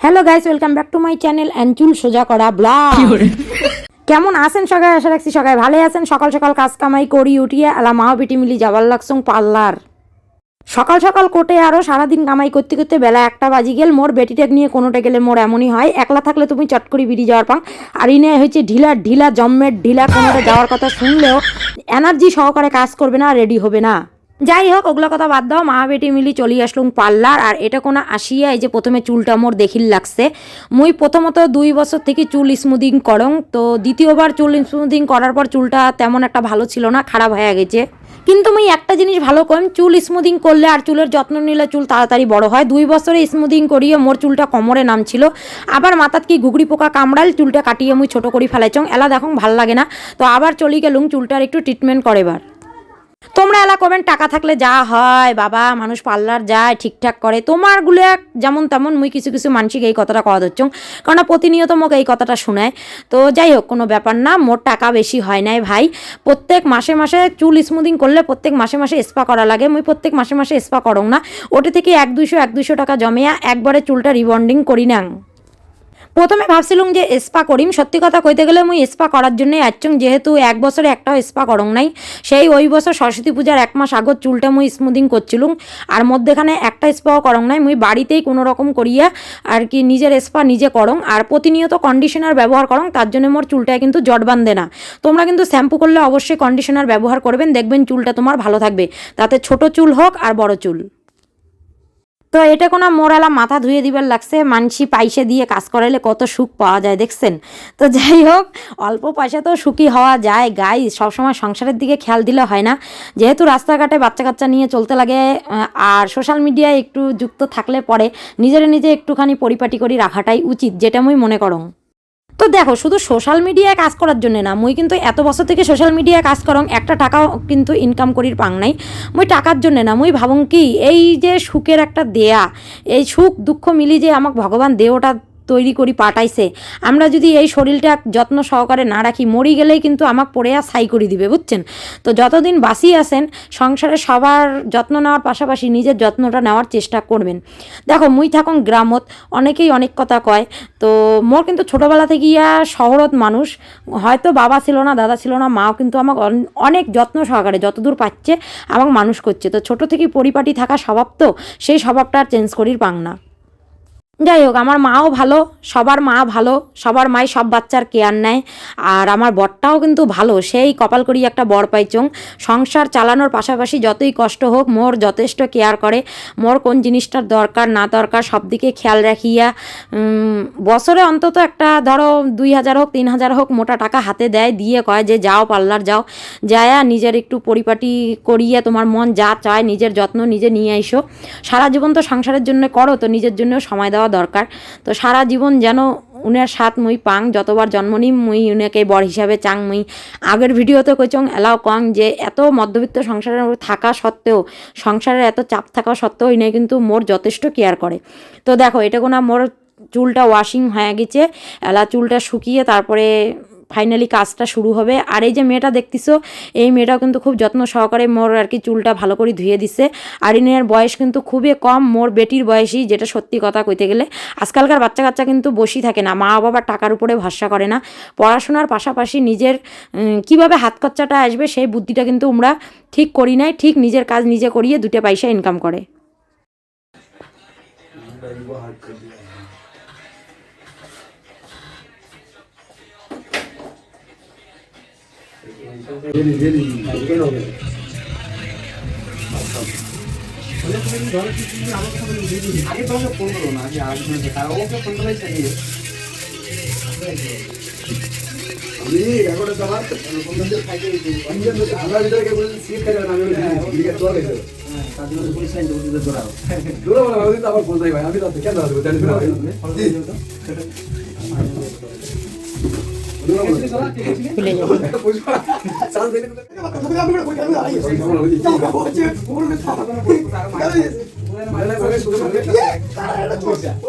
Hello guys, welcome back to my channel and চুল সোজা করা ব্লগ। কেমন আছেন সবাই? আশা রাখছি সবাই ভালো আছেন। সকাল সকাল কাজ কামাই করি উঠিয়ে এলা মা বেটি মিলি যাবার লাগছং পার্লার। সকাল সকাল কোটে আরো সারাদিন কামাই করতে করতে বেলা 1টা বাজি গেল। মোর বেটিটা নিয়ে কোনোটা গেলে মোর এমনই হয়, একলা থাকলে তুমি চট করে বিড়ি যাওয়ার পাং, আর ইনে হয়েছে ঢিলা ঢিলা জম্মের ঢিলা। কোনোটা যাওয়ার কথা শুনলেও এনার্জি সহকারে কাজ করবে না, রেডি হবে না। যাই হোক, ওগুলো কথা বাদ দাও। মা বেটি মিলি চলে আসলুম পার্লার। আর এটা কোনো আসিয়া এই যে প্রথমে চুলটা মোর দেখিল লাগছে। মুই প্রথমত 2 বছর থেকে চুল স্মুদিং করং, তো দ্বিতীয়বার চুল স্মুদিং করার পর চুলটা তেমন একটা ভালো ছিল না, খারাপ হয়ে গেছে। কিন্তু মুই একটা জিনিস ভালো কম, চুল স্মুদিং করলে আর চুলের যত্ন নিলে চুল তাড়াতাড়ি বড় হয়। 2 বছরে স্মুদিং করিয়ে মোর চুলটা কোমরে নামছিল, আবার মাথাত কি ঘুগড়ি পোকা কামড়াল, চুলটা কাটিয়ে মুই ছোট করি ফেলাইছং। এলা দেখং ভাল লাগে না, তো আবার চলি গেলুম চুলটার একটু ট্রিটমেন্ট করেবার। তোমরা এলা কবেন টাকা থাকলে যা হয় বাবা, মানুষ পার্লার যায় ঠিকঠাক করে। তোমারগুলো যেমন তেমন, মুই কিছু কিছু মানসিক এই কথাটা কওয়া ধরছ, কারণ প্রতিনিয়ত মোক এই কথাটা শোনায়। তো যাই হোক, কোনো ব্যাপার না, মোর টাকা বেশি হয় নাই ভাই। প্রত্যেক মাসে মাসে চুল স্মুদিং করলে প্রত্যেক মাসে মাসে স্পা করা লাগে। মুই প্রত্যেক মাসে মাসে স্পা করং না, ওটা থেকে 1-200 টাকা জমিয়া একবারে চুলটা রিবন্ডিং করি নাং। প্রথমে ভাবছিলাম যে স্পা করিম, সত্যি কথা কইতে গেলে মুই স্পা করার জন্যই আসছং, যেহেতু 1 বছরে একটাও স্পা করং নাই। সেই ওই বছর সরস্বতী পূজার 1 মাস আগত চুলটা মুই স্মুদিং করছিলুম, আর মধ্যেখানে একটা স্পাও করং নাই। মুই বাড়িতেই কোনো রকম করিয়া আর কি নিজের স্পা নিজে করং, আর প্রতিনিয়ত কন্ডিশনার ব্যবহার করং। তার জন্য মোর চুলটায় কিন্তু জট বাঁধে না। তোমরা কিন্তু শ্যাম্পু করলে অবশ্যই কন্ডিশনার ব্যবহার করবেন, দেখবেন চুলটা তোমার ভালো থাকবে, তাতে ছোট চুল হোক আর বড় চুল। তো এটা কোনো মোরালা মাথা ধুয়ে দিবার লাগছে, মানসি পয়সা দিয়ে কাজ করাইলে কত সুখ পাওয়া যায় দেখছেন। তো যাই হোক, অল্প পয়সা তো সুখী হওয়া যায় গাই, সবসময় সংসারের দিকে খেয়াল দিলে হয় না। যেহেতু রাস্তাঘাটে বাচ্চা কাচ্চা নিয়ে চলতে লাগে, আর সোশ্যাল মিডিয়ায় একটু যুক্ত থাকলে পরে নিজে একটুখানি পরিপাটি করে রাখাটাই উচিত, যেটা মুই মনে করং। তো দেখো, শুধু সোশ্যাল মিডিয়ায় কাজ করার জন্য না, মুই কিন্তু এত বছর থেকে সোশ্যাল মিডিয়ায় কাজ করং, একটা টাকাও কিন্তু ইনকাম করির পাং নাই। মুই টাকার জন্য না, মুই ভাবং কি এই যে সুখের একটা দেয়া, এই সুখ দুঃখ মিলি যে আমাকে ভগবান দেহটা তৈরি করি পাঠাইছে, আমরা যদি এই শরীরটা যত্ন সহকারে না রাখি, মরি গেলেই কিন্তু আমাকে পড়ে আর ছাই করে দিবে, বুঝছেন। তো যতদিন বাঁচি আছেন, সংসারে সবার যত্ন নেওয়ার পাশাপাশি নিজের যত্নটা নেওয়ার চেষ্টা করবেন। দেখো, মুই থাকুন গ্রামত, অনেকেই অনেক কথা কয়। তো মোর কিন্তু ছোটোবেলা থেকে শহরত মানুষ, হয়তো বাবা ছিল না, দাদা ছিল না, মাও কিন্তু আমাকে অনেক যত্ন সহকারে যতদূর পাচ্ছে আমাকে মানুষ করছে। তো ছোটো থেকেই পরিপাটি থাকা স্বভাব, তো সেই স্বভাবটা আর চেঞ্জ করির পাং না। যাই হোক, আমার মাও ভালো, সবার মা ভালো, সবার মাই সব বাচ্চার কেয়ার নেয়। আর আমার বরটাও কিন্তু ভালো, সেই কপাল করি একটা বর পাইচং। সংসার চালানোর পাশাপাশি যতই কষ্ট হোক মোর যথেষ্ট কেয়ার করে। মোর কোন জিনিসটার দরকার না দরকার সব দিকে খেয়াল রাখিয়া বছরে অন্তত একটা ধরো 2000 হোক 3000 হোক মোটা টাকা হাতে দেয়, দিয়ে কয় যে যাও পার্লার যাও, যায়া নিজের একটু পরিপাটি করিয়া তোমার মন যা চায় নিজের যত্ন নিজে নিয়ে আইসো। সারা জীবন তো সংসারের জন্য করো, তো নিজের জন্যও সময় দেওয়া দরকার। তো সারা জীবন যেন উনার সাথ মুই পাং, যতবার জন্ম নিম মুই উনাকে বর হিসাবে চাং। মুই আগের ভিডিওতে কইচং এলাও কং যে এত মধ্যবিত্ত সংসারের থাকা সত্ত্বেও, সংসারের এত চাপ থাকা সত্ত্বেও ইনি কিন্তু মোর যথেষ্ট কেয়ার করে। তো দেখো, এটা কোনো মোর চুলটা ওয়াশিং হয়ে গেছে, এলা চুলটা শুকিয়ে তারপরে ফাইনালি কাজটা শুরু হবে। আর এই যে মেয়েটা দেখতেছো, এই মেয়েটাও কিন্তু খুব যত্ন সহকারে মোর আর কি চুলটা ভালো করে ধুয়ে দিছে। আর ইনের বয়স কিন্তু খুবই কম, মোর বেটির বয়সী, যেটা সত্যি কথা কইতে গেলে। আজকালকার বাচ্চা কাচ্চা কিন্তু বসি থাকে না, মা বাবার টাকার উপরে ভরসা করে না, পড়াশোনার পাশাপাশি নিজের কিভাবে হাত খরচাটা আসবে সেই বুদ্ধিটা কিন্তু আমরা ঠিক করি নাই, ঠিক নিজের কাজ নিজে করিয়ে 2 পয়সা ইনকাম করে। আগে তোমাকে ফোন করো না, আগে আসবে তার ওকে ফোন করে চালিয়ে আমি এখন তোমার বন্ধুদের থাকে আমরা ভিতরে বলছি সিট করে না, আমি লিখে তোর গেছে তার জন্য পুলিশ লাইন দৌড়তে দৌড়াও দৌড়াও না, আমি তো আবার বলতাই ভাই, আমি তো কেন আসবো জানি না খুলে যাবে।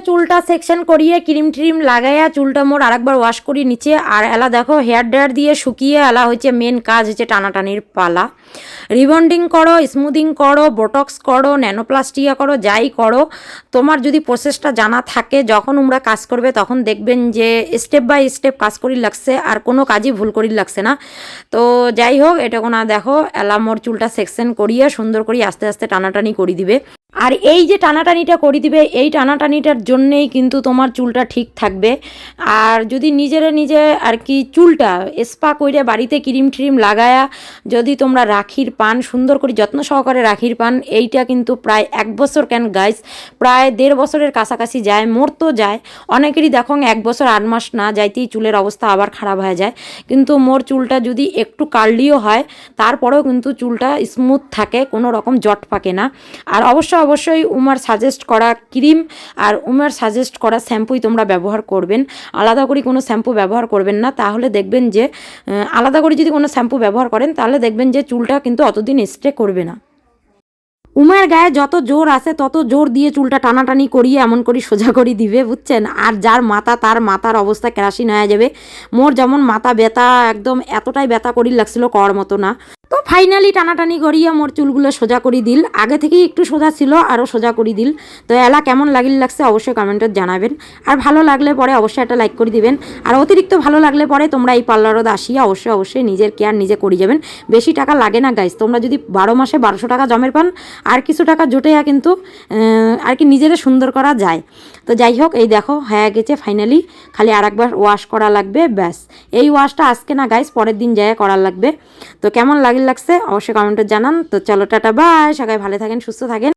চুলটা চুলটা সেকশন করিয়ে ক্রিম ট্রিম লাগাইয়া চুলটা মোর আরেকবার ওয়াশ করি নিচে। আর এলা দেখো হেয়ার ড্রায়ার দিয়ে শুকিয়ে এলা হচ্ছে মেন কাজ হচ্ছে টানাটানির পালা। রিবন্ডিং করো, স্মুদিং করো, বোটক্স করো, ন্যানোপ্লাস্টিয়া করো, যাই করো, তোমার যদি প্রসেসটা জানা থাকে যখন তোমরা কাজ করবে তখন দেখবেন যে স্টেপ বাই স্টেপ কাজ করি লাগছে আর কোনো কাজই ভুল করি লাগছে না। তো যাই হোক, এটা কোনো দেখো এলা মোর চুলটা সেকশন করিয়ে সুন্দর করে আস্তে আস্তে টানাটানি করে দিবে। আর এই যে টানাটানিটা করে দিবে, এই টানাটানিটার জন্যেই কিন্তু তোমার চুলটা ঠিক থাকবে। আর যদি নিজে আর কি চুলটা স্পা করে বাড়িতে ক্রিম ট্রিম লাগায়া যদি তোমরা রাখির পান সুন্দর করে যত্ন সহকারে রাখির পান, এইটা কিন্তু প্রায় 1 বছর কেন গাইস, প্রায় 1.5 বছরের কাছাকাছি যায়। মোর তো যায়, অনেকেরই দেখো 1 বছর 8 মাস না যাইতেই চুলের অবস্থা আবার খারাপ হয়ে যায়। কিন্তু মোর চুলটা যদি একটু কার্লিও হয় তারপরেও কিন্তু চুলটা স্মুথ থাকে, কোনো রকম জট পাকে না। আর অবশ্যই উমার সাজেস্ট করা ক্রিম আর উমার সাজেস্ট করা শ্যাম্পুই তোমরা ব্যবহার করবেন, আলাদা করে কোনো শ্যাম্পু ব্যবহার করবেন না। তাহলে দেখবেন যে আলাদা করে যদি কোনো শ্যাম্পু ব্যবহার করেন তাহলে দেখবেন যে চুলটা কিন্তু অতদিন স্টে করবে না। উমার গায়ে যত জোর আছে তত জোর দিয়ে চুলটা টানাটানি করিয়ে এমন করে সোজা করে দিবে, বুঝছেন। আর যার মাথা তার মাথার অবস্থা কেরাসিন হয়ে যাবে। মোর যেমন মাথা ব্যথা, একদম এতটাই ব্যথা করি লাগছিল কর মতো না। তো ফাইনালি টানাটানি করিয়ে মোর চুলগুলো সোজা করে দিল, আগে থেকেই একটু সোজা ছিল আরও সোজা করে দিল। তো এলা কেমন লাগছে অবশ্যই কমেন্টে জানাবেন। আর ভালো লাগলে পরে অবশ্যই একটা লাইক করে দিবেন। আর অতিরিক্ত ভালো লাগলে পরে তোমরা এই পার্লারত আসিয়া অবশ্যই নিজের কেয়ার নিজে করে যাবেন। বেশি টাকা লাগে না গাইস, তোমরা যদি 12 মাসে 1200 টাকা জমের পান আর কিছু টাকা জোটেয়া কিন্তু আর কি নিজেরা সুন্দর করা যায়। তো যাই হোক, এই দেখো হয়ে গেছে ফাইনালি, খালি আরেকবার ওয়াশ করা লাগবে, ব্যাস। এই ওয়াশটা আজকে না গাইস, পরের দিন যায় করার লাগবে। তো কেমন লাগছে অবশ্যই কমেন্টে জানান। তো চলো টাটা বাই, সবাই ভালো থাকেন, সুস্থ থাকেন।